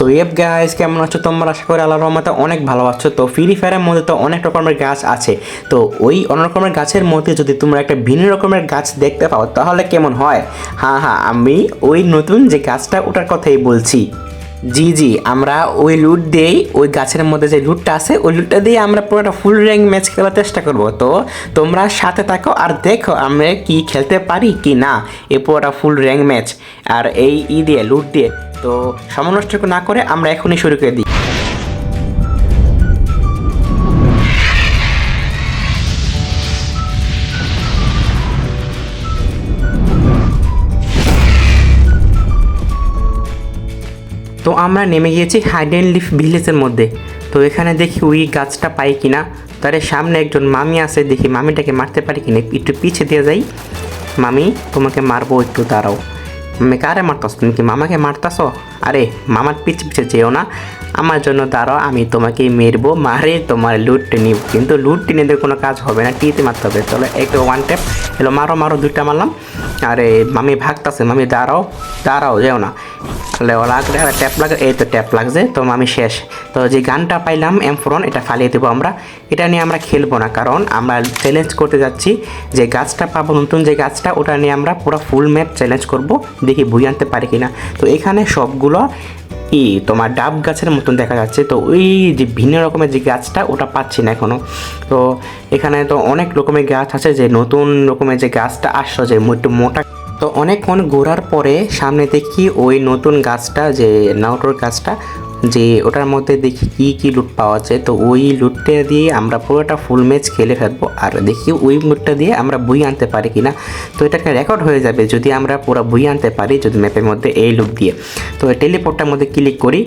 So guys, কেমন আছো তোমরা? আশা করি আল্লাহর রহমতে অনেক ভালো আছো। তো ফ্রি ফায়ারের মধ্যে তো অনেক রকমের গাছ আছে। তো ওই অনেক রকমের গাছের মধ্যে যদি তোমরা একটা ভিন্ন রকমের গাছ দেখতে পাও তাহলে কেমন হয়? হ্যাঁ, আমি ওই নতুন যে গাছটা ওটার কথাই বলছি। জি, আমরা ওই লুট দিয়েই ওই গাছের মধ্যে যে লুটটা আছে ওই লুটটা দিয়ে আমরা পুরোটা ফুল র্যাঙ্ক ম্যাচ খেলার চেষ্টা করব। তো তোমরা সাথে থাকো আর দেখো আমরা কি খেলতে পারি কি না এই পুরোটা ফুল র্যাঙ্ক ম্যাচ। আর এই দিয়ে লুট দিয়ে তো সময় নষ্ট না করে আমরা এখনই শুরু করে দিই। তো আমরা নেমে গিয়েছি হাইড অ্যান্ড লিফ ভিলেজের মধ্যে। তো এখানে দেখি ওই গাছটা পাই কিনা। তার সামনে একজন মামি আছে, দেখি মামিটাকে মারতে পারি কিনা। একটু পিছিয়ে দিয়ে যাই। মামি, তোমাকে মারবো, একটু দাঁড়াও। আমি কারে মারতাস? তুমি কি মামাকে মারতাছ? আরে মামার পিছে পিছে যেও না, আমার জন্য দাঁড়াও, আমি তোমাকে মেরবো, মারে তোমার লুট নিব। কিন্তু লুট নিয়ে কোনো কাজ হবে না, টিতে মারতে হবে। চলো একটু ওয়ান ট্যাপ, এলো মারো, দুইটা মারলাম। আরে মামি ভাগতাছে, মামি দাঁড়াও যেও না। লাগলে ট্যাপ লাগে, এই তো ট্যাপ লাগছে, তো আমি শেষ। তো যে গানটা পাইলাম M4, এটা ফালিয়ে দেবো আমরা। এটা নিয়ে আমরা খেলবো না, কারণ আমরা চ্যালেঞ্জ করতে যাচ্ছি। যে গাছটা পাবো নতুন, যে গাছটা, ওটা নিয়ে আমরা পুরো ফুল ম্যাপ চ্যালেঞ্জ করব, দেখি বুঝে আনতে পারি কিনা। তো এখানে সবগুলো তোমার ডাব গাছের মতন দেখা যাচ্ছে। তো ওই যে ভিন্ন রকমের যে গাছটা ওটা পাচ্ছি না এখনও। তো এখানে তো অনেক রকমের গাছ আছে, যে নতুন রকমের যে গাছটা আসছে যে একটু মোটা। তো অনেকক্ষণ ঘোরার পরে সামনে দেখি ওই নতুন গাছটা, যে নাউটোর গাছটা, যে ওটার মধ্যে দেখি কি লুট পাওয়া যায়। তো ওই লুটটা দিয়ে আমরা পুরোটা ফুল ম্যাচ খেলে ফেলবো। আর দেখি ওই লুটটা দিয়ে আমরা বই আনতে পারি কিনা। তো এটাকে রেকর্ড হয়ে যাবে যদি আমরা পুরো বই আনতে পারি, যদি ম্যাপের মধ্যে এই লুট দিয়ে। তো টেলিপোর্টটার মধ্যে ক্লিক করি,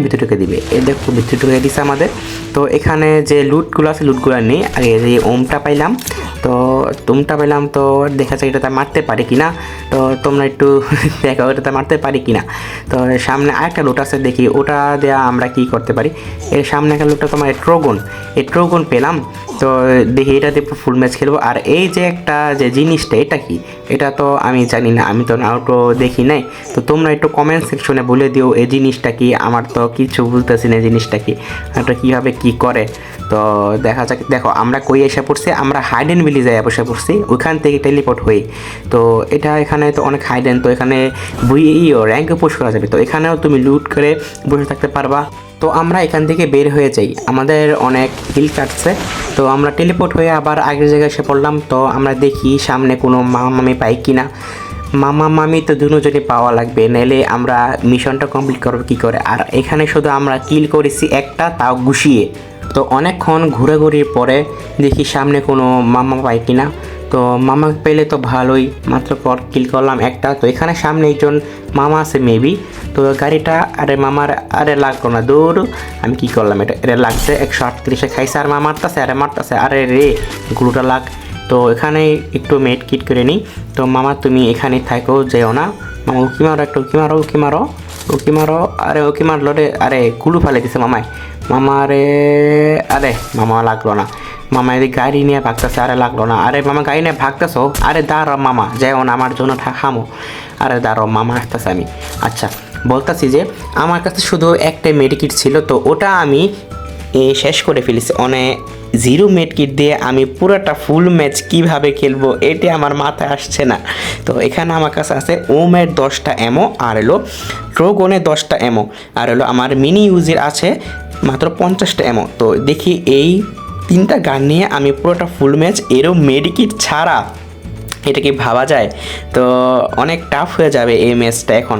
ভিতরে ঢুকে দিবে। এই দেখো ভিতরে ঢুকে দিছে আমাদের। তো এখানে যে লুটগুলো আছে লুটগুলো নেই। আগে যে ওমটা পাইলাম, তো তুমটা পেলাম। তো দেখা যায় এটাতে মারতে পারি কিনা। তো তোমরা একটু দেখো এটাতে মারতে পারি কিনা। তো সামনে আরেকটা লুট আছে, দেখি ওটা দেওয়া আমরা কি করতে পারি। এর সামনে একটা লুটটা তোমার ট্রোগন পেলাম। তো দেখি এটা দিয়ে ফুল ম্যাচ খেলবো। আর এই যে একটা যে জিনিসটা, এটা কি? এটা তো আমি জানি না, আমি তো নাউটো দেখি নাই। তো তোমরা একটু কমেন্ট সেকশনে বলে দিও এই জিনিসটা কি। আমার তো কিছু বুঝতেছি না জিনিসটা কি, এটা কীভাবে কি করে। তো দেখা যাক। দেখো আমরা কই এসে পড়ছি, আমরা হাইড অ্যান্ড ভিলেজে বসে পড়ছি, ওইখান থেকে টেলিপোর্ট হই। তো এটা এখানে তো অনেক হাইডেন, তো এখানে র্যাঙ্কে পুশ করা যাবে। তো এখানেও তুমি লুট করে বসে থাকতে পারবা। তো আমরা এখান থেকে বের হয়ে যাই, আমাদের অনেক হিল কাটছে। তো আমরা টেলিপোর্ট হয়ে আবার আগের জায়গায় এসে পড়লাম। তো আমরা দেখি সামনে কোনো মামি পাই কিনা। মামি তো দুজনই পাওয়া লাগবে, নাইলে আমরা মিশনটা কমপ্লিট করবো কী করে। আর এখানে শুধু আমরা কিল করেছি একটা, তাও গুছিয়ে। তো অনেকক্ষণ ঘুরাঘুরির পরে দেখি সামনে কোনো মামা পাই কিনা। তো মামা পেলে তো ভালোই, মাত্র কিল করলাম একটা। তো এখানে সামনে একজন মামা আছে মেবি। তো গাড়িটা, আরে মামার, আরে লাগলো না, দৌড়। আমি কি করলাম, এটা লাগছে 138-এ খাইছে। আর মারতাছে, আরে রে গুলোটা লাগ। তো এখানে একটু মেড কিট করে নিই। তো মামা তুমি এখানে থাকো, যেও না। মামা উকি মারো, একটা উকি মারো। আরে উকি মারলো রে, আরে কুলু ফেলে দিছে আরে মামা লাগলো না। মামা এদিকে গাড়ি নিয়ে ভাগতেছে, আরে লাগলো না। আরে মামা গাড়ি নিয়ে ভাগতেছো, আরে দাঁড়াও মামা, যেও না, আমার জন্য থামো। আরে দাঁড়াও মামা, আসতেছে আমি। আচ্ছা, বলতেছি যে আমার কাছে শুধু একটা মেডিকিট ছিল, তো ওটা আমি শেষ করে ফেলেছি। জিরো মেডকিট দিয়ে আমি পুরোটা ফুল ম্যাচ কিভাবে খেলবো এটা আমার মাথায় আসছে না। তো এখানে আমার কাছে আছে ওমের 10টা এমো, আর এলো ট্রোগনের 10টা এমো, আর এলো আমার মিনি ইউজের আছে মাত্র 50টা এমো। তো দেখি এই 3টা গান নিয়ে আমি পুরোটা ফুল ম্যাচ, এরও মেডিকিট ছাড়া, এটা কি ভাবা যায়? তো অনেক টাফ হয়ে যাবে এই ম্যাচটা এখন।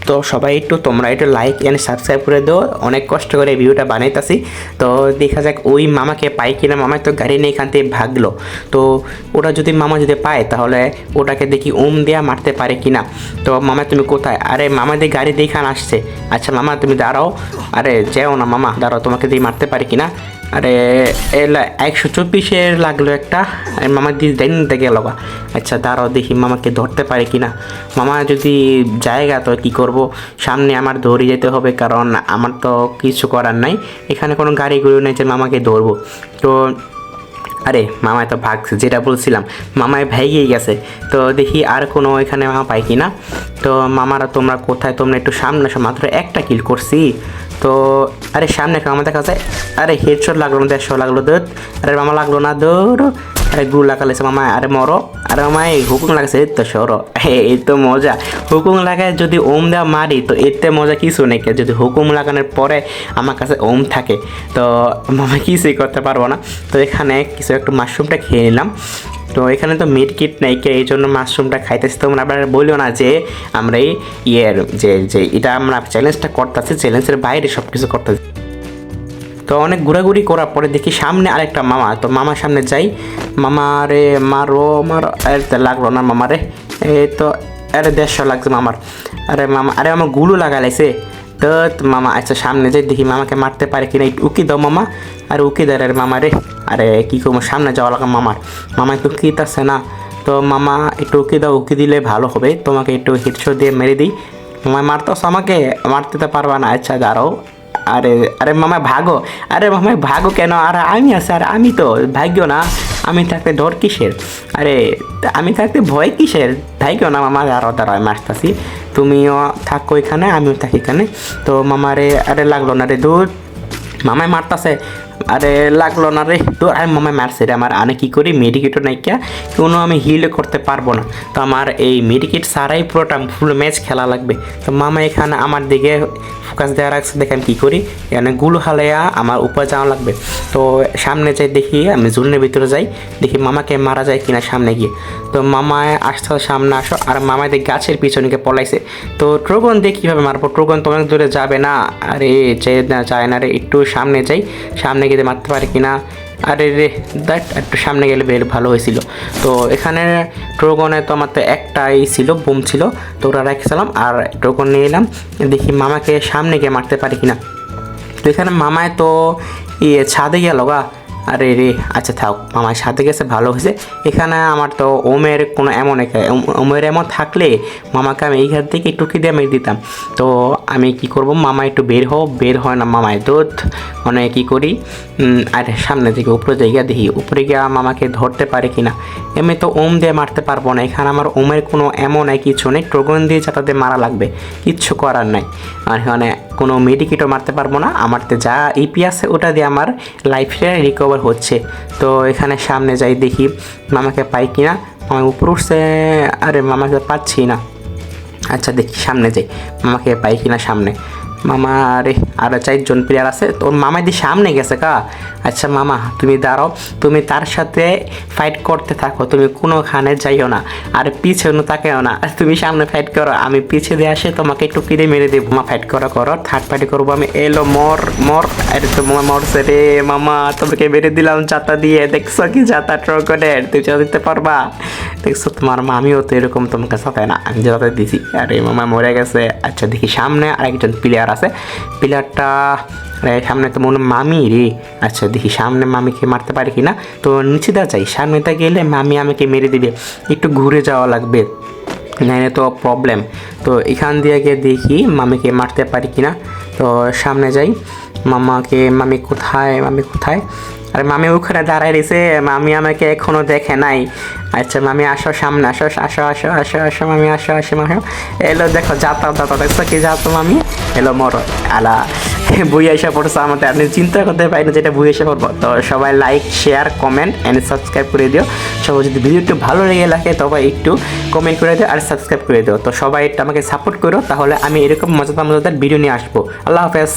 তো সবাই তোমরা একটু লাইক অ্যান্ড সাবস্ক্রাইব করে দাও, অনেক কষ্ট করে ভিডিওটা বানাইতেছি। তো দেখা যাক ওই মামাকে পাই কিনা। মামায় তো গাড়ি নিয়ে এখান থেকে ভাগলো। তো ওটা যদি মামা পায় তাহলে ওটাকে দেখি দেওয়া মারতে পারে কিনা। তো মামা তুমি কোথায়? আরে মামাদের গাড়ি দিয়ে এখানে আসছে। আচ্ছা মামা তুমি দাঁড়াও, আরে যেও না মামা, দাঁড়াও, তোমাকে দিয়ে মারতে পারি কিনা। আরে 124-এর লাগলো একটা, মামা দিয়ে দেখতে গেল। আচ্ছা দাঁড়াও, দেখি মামাকে ধরতে পারে কিনা। মামা যদি জায়গা, তো কী করব, সামনে আমার দৌড়ে যেতে হবে, কারণ আমার তো কিছু করার নাই। এখানে কোনো গাড়িগুলো নেই যে মামাকে ধরবো। তো আরে মামায় তো ভাগছে, যেটা বলছিলাম মামায় ভাইগেই গেছে। তো দেখি আর কোনো এখানে মামা পাই কি না। তো মামারা তোমরা কোথায়, তোমরা একটু সামনে আসো, মাত্র একটা কিল করছি। তো আরে সামনে আমার দেখা যায়, আরে হেডশট লাগলো না, 150 লাগলো দৌড়। আরে মামা লাগলো না দৌড়। আরে গুল লাগালেছে মামা, আরে মরো। আরে মামা এই হুকুম লাগাছে, এই তো সরো। এই তো মজা, হুকুম লাগায় যদি ওম দেওয়া মারি তো এতে মজা কিছু নেই। যদি হুকুম লাগানোর পরে আমার কাছে ওম থাকে তো মামা কিছুই করতে পারবো না। তো এখানে কিছু একটু মাশরুমটা খেয়ে নিলাম। তো এখানে তো মিড কিট নাই, এই জন্য মাশরুমটা খাইতেছি। তোমরা আবার বলিও না যে আমরা এই ইয়ের যে যে এটা আমরা চ্যালেঞ্জটা করতেছি, চ্যালেঞ্জের বাইরে সব কিছু করতেছি। তো অনেক ঘোরাঘুরি করার পরে দেখি সামনে আরেকটা মামা। তো মামার সামনে যাই, মামা রে মারো মারো, লাগলো না মামা রে। এই তো আরে 150 লাগছে মামার। আরে মামা, আরে আমার গুলো লাগালাইছে। তো মামা আচ্ছা সামনে যাই, দেখি মামাকে মারতে পারে কিনা, একটু উকি দাও মামা। আরে উকি দেয় আরে মামা রে। আরে কী করবো, সামনে যাওয়া লাগা মামার, মামা একটু কিতাছে না। তো মামা একটু উকি দাও, উকি দিলে ভালো হবে, তোমাকে একটু হেডশট দিয়ে মেরে দিই। মামা মারতেছ আমাকে, মারতে তো পারবা না, আচ্ছা দাঁড়াও। আরে আরে মামা ভাগো, আরে মামা ভাগো কেন, আর আমি আছি, আর আমি তো ভাগ্য না, আমি থাকতে ডর কিসের, আরে আমি থাকতে ভয় কিসের, ভাগ্য না মামা, আরও দাঁড়ায় মারতাছি, তুমিও থাকো এখানে আমিও থাকি এখানে। তো মামারে আরে লাগলো না রে, দূর মামায় মারতাছে, আরে লাগলো না রে তো, আর মামায় মারছে রে আমার। আমি কী করি, মেডিকেটও নাইকা কোনো আমি হিল করতে পারবো না। তো আমার এই মেডিকেট ছাড়াই পুরোটা ফুল ম্যাচ খেলা লাগবে। তো মামা এখানে আমার দিকে ফোকাস দেওয়া রাখছে, দেখে আমি কী করি, এখানে গুলো হালাইয়া আমার উপর যাওয়া লাগবে। তো সামনে যাই, দেখি আমি জোনের ভিতরে যাই, দেখি মামাকে মারা যায় কিনা সামনে গিয়ে। তো মামায় আসতে সামনে আসো, আর মামায় দেখি গাছের পিছনে গিয়ে পলাইছে। তো ট্রোগন দিয়ে কীভাবে মারবো, ট্রোগন তো অনেক দূরে যাবে না, আরে যায় না রে, একটু সামনে যাই, সামনে গিয়ে মারতে পারে কিনা। আরে রে দ্যাট, একটু সামনে গেলে বের ভালো হয়েছিল। তো এখানে ট্রোগনে তো আমার তো একটাই ছিল, বুম ছিল, তো ওরা রেখেছিলাম আর ট্রোগন নিয়ে এলাম, দেখি মামাকে সামনে গিয়ে মারতে পারি কিনা। তো এখানে মামায় তো ছাদে গেল গা, আরে রে আচ্ছা থাক, মামার সাথে গেছে ভালো হয়েছে। এখানে আমার তো ওমের কোনো এমন ওমের এমন থাকলে মামাকে আমি এইখান থেকে একটু দিয়ে মেরে দিতাম। তো আমি কি করব, মামা একটু বের হয় না মামায় দুধ, মানে কী করি, আর সামনে থেকে উপরে জায়গা দেখি, উপরে গিয়ে মামাকে ধরতে পারে কিনা। এমনি তো ওম দিয়ে মারতে পারবো না, এখানে আমার ওমের কোনো এমন কিছু নেই, ট্রোগন দিয়ে যাতে মারা লাগবে, কিচ্ছু করার নাই। আর এখানে কোনো মেডিকেটও মারতে পারবো না, আমার তো যা ইপি আছে ওটা দিয়ে আমার লাইফে রিকভার হচ্ছে। তো এখানে সামনে যাই, দেখি মামাকে পাই কিনা, মামা উপরে উঠছে, আরে মামাকে পাচ্ছি না। আচ্ছা দেখি সামনে যাই, মামাকে পাই কিনা সামনে। মামা আরে আরও 4জন প্লেয়ার আছে, তোর মামা দিয়ে সামনে গেছে কা। আচ্ছা মামা তুমি দাঁড়াও, তুমি তার সাথে ফাইট করতে থাকো, তুমি কোনোখানে যাইও না, আর পিছনে তাকেও না, তুমি সামনে ফাইট করো, আমি পিছিয়ে দিয়ে আসে তোমাকে একটু কিনে মেরে দেবো। মামা ফাইট করো, থার্ড পার্টি করবো আমি। এলো মর মর, আরে তো মামা মরছে রে, মামা তোমাকে মেরে দিলাম চাতা দিয়ে, দেখছো কি চাতা ট্রগনের, তুই চাতা দিতে পারবা, দেখছো তোমার মামিও তো এরকম তোমাকে চাতায় না, আমি চাতা দিছি, আরে মামা মরে গেছে। আচ্ছা দেখি সামনে আরেকজন প্লেয়ার আছে, প্লেয়ারটা সামনে তো মনে মামি রে। আচ্ছা দেখি সামনে মামিকে মারতে পারি কি না। তো নিচে দেওয়া চাই, সামনেটা গেলে মামি আমাকে মেরে দিবে, একটু ঘুরে যাওয়া লাগবে, নাইলে তো প্রবলেম। তো এখান দিয়ে গিয়ে দেখি মামিকে মারতে পারি কিনা। তো সামনে যাই, মামি কোথায়, আরে মামি ওখানে দাঁড়ায় রয়েছে, মামি আমাকে এখনো দেখে নাই। আচ্ছা মামি আসো সামনে, আসো মামি, আসো মামি, এলো দেখো যাতা দেখছো কি যাতো মামি, এলো মরো আলা বই এসে পড়ছে আমাদের, আপনি চিন্তা করতে পারেন না যেটা বই এসে পড়বো। তো সবাই like share comment and subscribe করে দিও। সবাই যদি ভিডিও একটু ভালো লেগে লাগে তবে একটু কমেন্ট করে দিও আর সাবস্ক্রাইব করে দিও। তো সবাই একটু আমাকে সাপোর্ট করো, তাহলে আমি এরকম মজাদার ভিডিও নিয়ে আসবো। আল্লাহ হাফেজ।